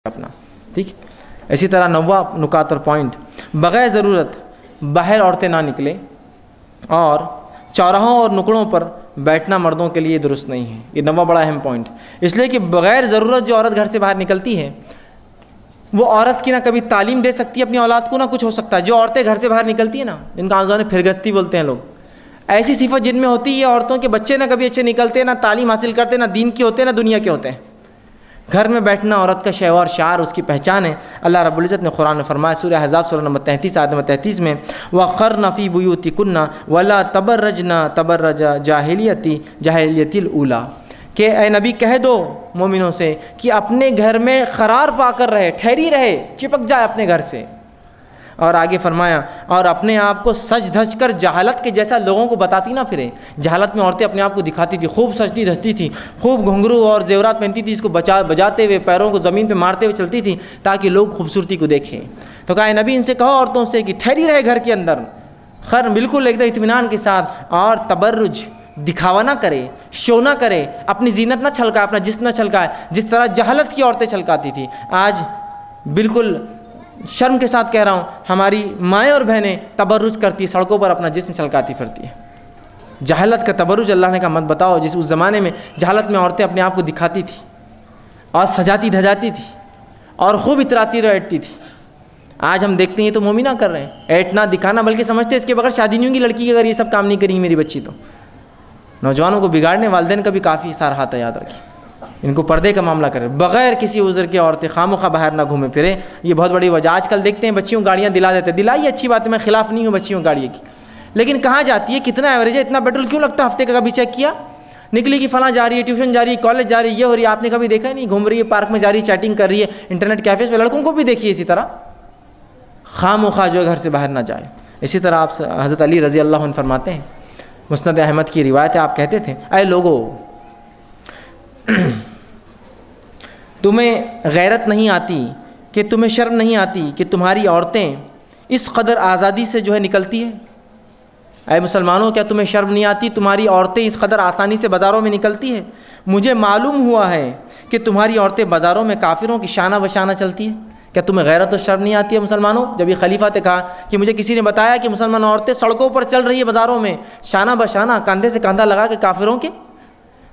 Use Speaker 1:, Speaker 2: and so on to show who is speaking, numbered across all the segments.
Speaker 1: اپنا، ٹھیک۔ اسی طرح 9واں نکات اور پوائنٹ، بغیر ضرورت باہر عورتیں نہ نکلیں، اور چوراہوں اور نکڑوں پر بیٹھنا مردوں کے لیے درست نہیں ہے۔ یہ 9واں بڑا اہم پوائنٹ، اس لیے کہ بغیر ضرورت جو عورت گھر سے باہر نکلتی ہے، وہ عورت کی نہ کبھی تعلیم دے سکتی ہے اپنی اولاد کو، نہ کچھ ہو سکتا ہے۔ جو عورتیں گھر سے باہر نکلتی ہیں نا، جن کا آزاد پھرگستی بولتے ہیں لوگ، ایسی صفت جن میں ہوتی ہے عورتوں کے بچے نہ کبھی اچھے نکلتے، نہ تعلیم حاصل کرتے، نہ دین کے ہوتے، نہ دنیا کے ہوتے ہیں۔ گھر میں بیٹھنا عورت کا شعور اور شعار، اس کی پہچان ہے۔ اللہ رب العزت نے قرآن میں فرمایا، سورہ احزاب سورہ نمبر 33 آیت نمبر 33 میں، وَقَرْنَ فِي بُيُوتِكُنَّ وَلَا تَبَرَّجْنَ تَبَرَّجَ جَاہِلِيَّةِ الْأُولَىٰ، کہ اے نبی کہہ دو مومنوں سے کہ اپنے گھر میں قرار پا کر رہے، ٹھہری رہے، چپک جائے اپنے گھر سے۔ اور آگے فرمایا، اور اپنے آپ کو سج دھج کر جہالت کے جیسا لوگوں کو بتاتی نہ پھرے۔ جہالت میں عورتیں اپنے آپ کو دکھاتی تھی، خوب سجتی دھجتی تھی، خوب گھنگرو اور زیورات پہنتی تھی، اس کو بجاتے ہوئے پیروں کو زمین پہ مارتے ہوئے چلتی تھی تاکہ لوگ خوبصورتی کو دیکھیں۔ تو کہا اے نبی ان سے کہو عورتوں سے کہ ٹھہری رہے گھر کے اندر، خیر بالکل ایک دم اطمینان کے ساتھ، اور تبرج دکھاوا نہ کرے، شو نہ کرے، اپنی زینت نہ چھلکائے، اپنا جسم نہ چھلکائے، جس طرح جہالت کی عورتیں چھلکاتی تھی۔ آج بالکل شرم کے ساتھ کہہ رہا ہوں، ہماری مائیں اور بہنیں تبرج کرتی، سڑکوں پر اپنا جسم چھلکاتی پھرتی ہیں۔ جہالت کا تبرج اللہ نے کہا مت بتاؤ، جس اس زمانے میں جہالت میں عورتیں اپنے آپ کو دکھاتی تھی اور سجاتی دھجاتی تھی اور خوب اتراتی ایٹتی تھی۔ آج ہم دیکھتے ہیں یہ تو مومنہ کر رہے ہیں، ایٹنا دکھانا، بلکہ سمجھتے ہیں اس کے بغیر شادی نہیں ہوگی لڑکی کی، اگر یہ سب کام نہیں کریں گی میری بچی تو۔ نوجوانوں کو بگاڑنے والدین کا بھی کافی سارا ہاتھ ہے، یاد رکھیے، ان کو پردے کا معاملہ کرے، بغیر کسی عذر کے عورتیں خامخواہ باہر نہ گھومے پھرے۔ یہ بہت بڑی وجہ، آج کل دیکھتے ہیں بچیوں گاڑیاں دلا دیتے، دلائیے اچھی بات ہے، میں خلاف نہیں ہوں بچیوں گاڑی کی، لیکن کہاں جاتی ہے، کتنا ایوریج ہے، اتنا پیٹرول کیوں لگتا ہے، ہفتے کا کبھی چیک کیا؟ نکلی کہ فلاں جا رہی ہے، ٹیوشن جا رہی ہے، کالج جا رہی ہے، یہ ہو رہی ہے، آپ نے کبھی دیکھا نہیں؟ گھوم رہی ہے، پارک میں جا رہی ہے، چیٹنگ کر رہی ہے، انٹرنیٹ کیفیز پہ، لڑکوں کو بھی دیکھیے اسی طرح، خواہ جو ہے گھر سے باہر نہ جائے۔ اسی طرح آپ حضرت علی رضی اللہ عنہ فرماتے ہیں، مسند احمد کی روایت ہے، آپ کہتے تھے اے لوگو، تمہیں غیرت نہیں آتی، کہ تمہیں شرم نہیں آتی کہ تمہاری عورتیں اس قدر آزادی سے جو ہے نکلتی ہیں؟ اے مسلمانوں، کیا تمہیں شرم نہیں آتی تمہاری عورتیں اس قدر آسانی سے بازاروں میں نکلتی ہیں؟ مجھے معلوم ہوا ہے کہ تمہاری عورتیں بازاروں میں کافروں کی شانہ بشانہ چلتی ہیں۔ کیا تمہیں غیرت و شرم نہیں آتی ہے مسلمانوں؟ جب یہ خلیفہ نے کہا کہ مجھے کسی نے بتایا کہ مسلمان عورتیں سڑکوں پر چل رہی ہے بازاروں میں شانہ بشانہ، کاندھے سے کاندھا لگا کے کافروں کے،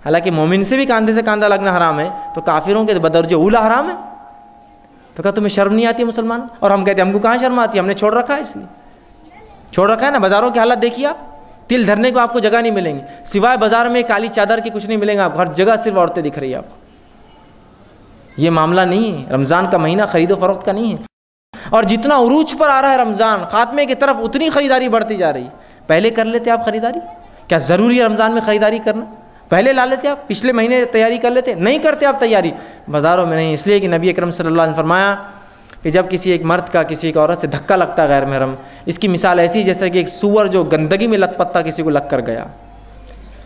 Speaker 1: حالانکہ مومن سے بھی کاندھے سے کاندھا لگنا حرام ہے، تو کافروں کے بدرجہ اولا حرام ہے۔ تو کہا تمہیں شرم نہیں آتی ہے مسلمانوں؟ اور ہم کہتے ہیں ہم کو کہاں شرم آتی ہے، ہم نے چھوڑ رکھا ہے، اس لیے چھوڑ رکھا ہے نا۔ بازاروں کی حالت دیکھیے آپ، تل دھرنے کو آپ کو جگہ نہیں ملیں گی، سوائے بازار میں کالی چادر کی کچھ نہیں ملیں گا، آپ ہر جگہ صرف عورتیں دکھ رہی ہیں آپ کو۔ یہ معاملہ نہیں ہے، رمضان کا مہینہ خرید و فروخت کا نہیں ہے، اور جتنا عروج پر آ رہا ہے رمضان خاتمے کی طرف، اتنی خریداری بڑھتی جا رہی ہے۔ پہلے کر لیتے آپ خریداری؟ کیا ضروری ہے رمضان میں خریداری کرنا؟ پہلے لا لیتے آپ، پچھلے مہینے تیاری کر لیتے، نہیں کرتے آپ تیاری، بازاروں میں نہیں، اس لیے کہ نبی اکرم صلی اللہ علیہ وسلم نے فرمایا کہ جب کسی ایک مرد کا کسی ایک عورت سے دھکا لگتا ہے غیر محرم، اس کی مثال ایسی جیسا کہ ایک سور جو گندگی میں لت پتا کسی کو لگ کر گیا۔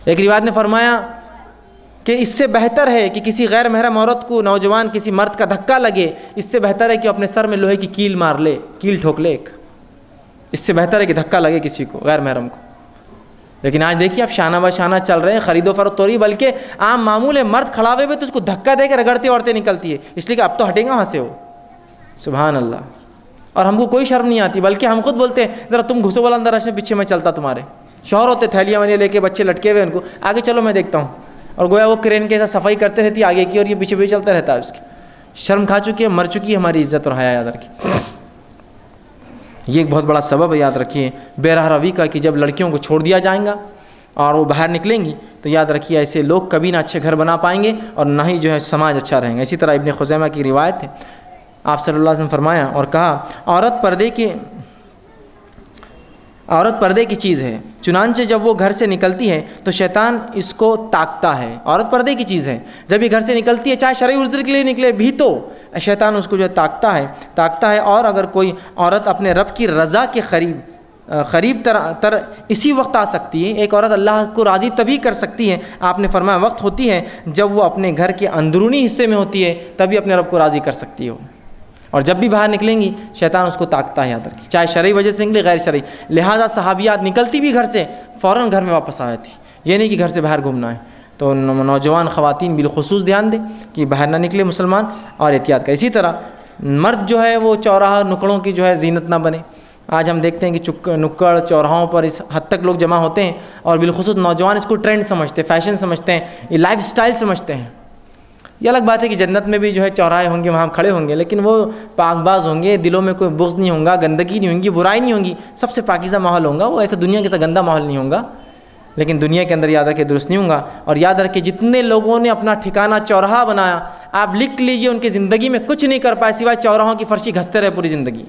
Speaker 1: ایک روایت نے فرمایا کہ اس سے بہتر ہے کہ کسی غیر محرم عورت کو، نوجوان کسی مرد کا دھکا لگے، اس سے بہتر ہے کہ اپنے سر میں لوہے کی کیل مار لے، کیل ٹھوک لے ایک، اس سے بہتر ہے کہ دھکا لگے کسی کو غیر محرم کو۔ لیکن آج دیکھیے آپ شانہ بشانہ چل رہے ہیں، خرید و فروخت ہو رہی ہے، بلکہ عام معمول ہے، مرد کھڑا ہوئے تو اس کو دھکا دے کے رگڑتی عورتیں نکلتی ہے، اس لیے کہ اب تو ہٹیں گے وہاں سے ہو۔ سبحان اللہ۔ اور ہم کو کوئی شرم نہیں آتی، بلکہ ہم خود بولتے ہیں ذرا تم گھسو والا اندر رشنے، پیچھے میں چلتا تمہارے۔ شوہر ہوتے تھیلیاں ولیاں لے کے، بچے لٹکے ہوئے، ان کو آگے چلو میں دیکھتا ہوں، اور گویا وہ کرین کے ساتھ صفائی کرتے رہتی ہے آگے کی، اور یہ پیچھے پیچھے چلتا رہتا ہے اس کی۔ شرم کھا چکی ہے، مر چکی ہے ہماری عزت اور حیا، یاد رکھیے۔ یہ ایک بہت بڑا سبب ہے، یاد رکھیے، بے راہ روی کا، کہ جب لڑکیوں کو چھوڑ دیا جائے گا اور وہ باہر نکلیں گی تو یاد رکھیے ایسے لوگ کبھی نہ اچھے گھر بنا پائیں گے، اور نہ ہی جو ہے سماج اچھا رہیں گا۔ اسی طرح ابن خزیمہ کی روایت ہے، آپ صلی اللہ علیہ وسلم فرمایا اور کہا عورت پردے کی چیز ہے، چنانچہ جب وہ گھر سے نکلتی ہے تو شیطان اس کو تاکتا ہے۔ عورت پردے کی چیز ہے، جب یہ گھر سے نکلتی ہے چاہے شرعی عذر کے لیے نکلے بھی تو شیطان اس کو جو ہے تاکتا ہے۔ اور اگر کوئی عورت اپنے رب کی رضا کے قریب تر اسی وقت آ سکتی ہے، ایک عورت اللہ کو راضی تبھی کر سکتی ہے، آپ نے فرمایا وقت ہوتی ہے جب وہ اپنے گھر کے اندرونی حصے میں ہوتی ہے، تبھی اپنے رب کو راضی کر سکتی ہو۔ اور جب بھی باہر نکلیں گی شیطان اس کو تاکتا ہے، یاد رکھیے، چاہے شرعی وجہ سے نکلے غیر شرعی۔ لہٰذا صحابیات نکلتی بھی گھر سے فوراً گھر میں واپس آ جاتی، یہ نہیں کہ گھر سے باہر گھومنا ہے، تو نوجوان خواتین بالخصوص دھیان دیں کہ باہر نہ نکلے مسلمان اور احتیاط کریں۔ اسی طرح مرد جو ہے وہ چوراہا نکڑوں کی جو ہے زینت نہ بنے۔ آج ہم دیکھتے ہیں کہ نکڑ چوراہوں پر اس حد تک لوگ جمع ہوتے ہیں، اور بالخصوص نوجوان اس کو ٹرینڈ سمجھتے ہیں، فیشن سمجھتے ہیں، یہ لائف سٹائل سمجھتے ہیں۔ یہ الگ بات ہے کہ جنت میں بھی جو ہے چوراہے ہوں گے، وہاں کھڑے ہوں گے، لیکن وہ پاک باز ہوں گے، دلوں میں کوئی بغض نہیں ہوگا، گندگی نہیں ہوگی، برائی نہیں ہوگی، سب سے پاکیزہ ماحول ہوگا، وہ ایسا دنیا کے ساتھ گندا ماحول نہیں ہوگا۔ لیکن دنیا کے اندر یاد رکھے درست نہیں ہوگا۔ اور یاد رکھے جتنے لوگوں نے اپنا ٹھکانہ چوراہا بنایا، آپ لکھ لیجئے ان کی زندگی میں کچھ نہیں کر پائے سوائے چوراہوں کی فرشی گھستے رہے پوری زندگی۔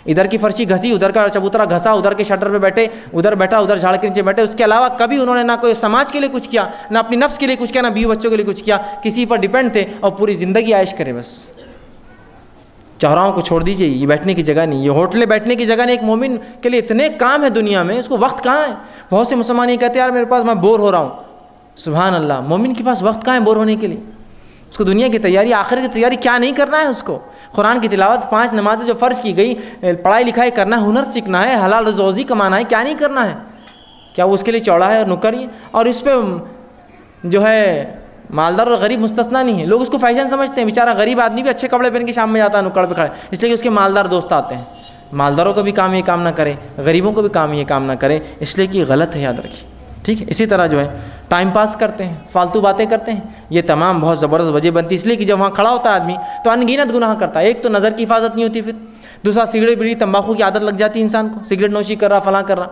Speaker 1: ادھر کی فرشی گھسی، ادھر کا چبوترا گھسا، ادھر کے شٹر پہ بیٹھے، ادھر بیٹھا، ادھر جھاڑ کے نیچے بیٹھے، اس کے علاوہ کبھی انہوں نے نہ کوئی سماج کے لیے کچھ کیا، نہ اپنی نفس کے لیے کچھ کیا، نہ بیوی بچوں کے لیے کچھ کیا، کسی پر ڈیپینڈ تھے اور پوری زندگی عائش کرے بس۔ چوراہوں کو چھوڑ دیجیے، یہ بیٹھنے کی جگہ نہیں، یہ ہوٹلیں بیٹھنے کی جگہ نہیں۔ ایک مومن کے لیے اتنے کام ہے دنیا میں، اس کو وقت کہاں ہے؟ بہت سے مسلمان یہ کہتے ہیں یار میرے پاس، میں بور ہو رہا ہوں۔ سبحان اللہ، مومن کے پاس وقت کہاں ہے بور ہونے کے لیے؟ اس کو دنیا کی تیاری، آخرت کی تیاری کیا نہیں کرنا ہے؟ اس کو قرآن کی تلاوت، 5 نمازیں جو فرض کی گئی، پڑھائی لکھائی کرنا ہے، ہنر سیکھنا ہے، حلال روزی کمانا ہے، کیا نہیں کرنا ہے؟ کیا وہ اس کے لیے چوڑا ہے اور نکر ہی ہے؟ اور اس پہ جو ہے مالدار اور غریب مستثنا نہیں ہے۔ لوگ اس کو فیشن سمجھتے ہیں، بیچارہ غریب آدمی بھی اچھے کپڑے پہن کے شام میں جاتا ہے نکڑ پہ کھڑے، اس لیے کہ اس کے مالدار دوست آتے ہیں۔ مالداروں کو بھی کام یہ کام نہ کرے، غریبوں کو بھی کام یہ کام نہ کرے، اس لیے کہ غلط ہے، یاد رکھیے، ٹھیک ہے۔ اسی طرح جو ہے ٹائم پاس کرتے ہیں، فالتو باتیں کرتے ہیں، یہ تمام بہت زبردست وجہ بنتی ہے، اس لیے کہ جب وہاں کھڑا ہوتا ہے آدمی تو ان گنت گناہ کرتا ہے۔ ایک تو نظر کی حفاظت نہیں ہوتی، پھر دوسرا سگریٹ بیڑی تمباکو کی عادت لگ جاتی ہے انسان کو، سگریٹ نوشی کر رہا، فلاں کر رہا،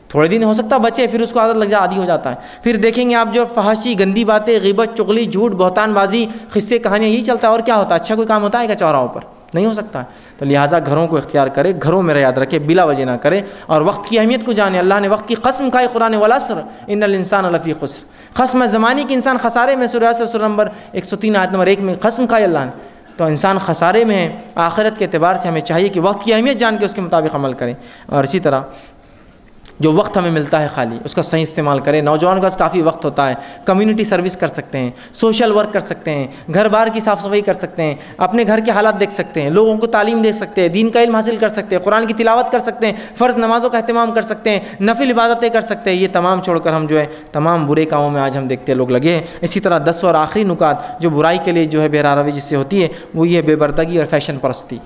Speaker 1: تھوڑے دن ہو سکتا بچے، پھر اس کو عادت لگ جا، عادی ہو جاتا ہے۔ پھر دیکھیں گے آپ جو فحاشی، گندی باتیں، غیبت، چغلی، جھوٹ، بہتان بازی، قصے، کہانیاں، یہی چلتا ہے۔ اور کیا ہوتا ہے؟ اچھا کوئی کام ہوتا ہے کیا چوراہوں پر؟ نہیں ہو سکتا ہے۔ تو لہٰذا گھروں کو اختیار کرے، گھروں میں یاد رکھے، بلا وجہ نہ کرے، اور وقت کی اہمیت کو جانے۔ اللہ نے وقت کی قسم کھائی قرآن والعصر ان الانسان لفی خسر، قسم زمانی کی انسان خسارے میں، سورہ یاسر سورہ نمبر 103 آیت نمبر 1 میں قسم کھائی اللہ نے۔ تو انسان خسارے میں ہے۔ آخرت کے اعتبار سے ہمیں چاہیے کہ وقت کی اہمیت جان کے اس کے مطابق عمل کریں، اور اسی طرح جو وقت ہمیں ملتا ہے خالی اس کا صحیح استعمال کریں۔ نوجوان کے پاس کافی وقت ہوتا ہے، کمیونٹی سروس کر سکتے ہیں، سوشل ورک کر سکتے ہیں، گھر بار کی صاف صفائی کر سکتے ہیں، اپنے گھر کے حالات دیکھ سکتے ہیں، لوگوں کو تعلیم دے سکتے ہیں، دین کا علم حاصل کر سکتے ہیں، قرآن کی تلاوت کر سکتے ہیں، فرض نمازوں کا اہتمام کر سکتے ہیں، نفل عبادتیں کر سکتے ہیں۔ یہ تمام چھوڑ کر ہم جو ہے تمام برے کاموں میں آج ہم دیکھتے ہیں لوگ لگے ہیں۔ اسی طرح 10 اور آخری نکات جو برائی کے لیے جو ہے بے راروی جس سے ہوتی ہے وہ یہ بے پردگی اور فیشن پرستی۔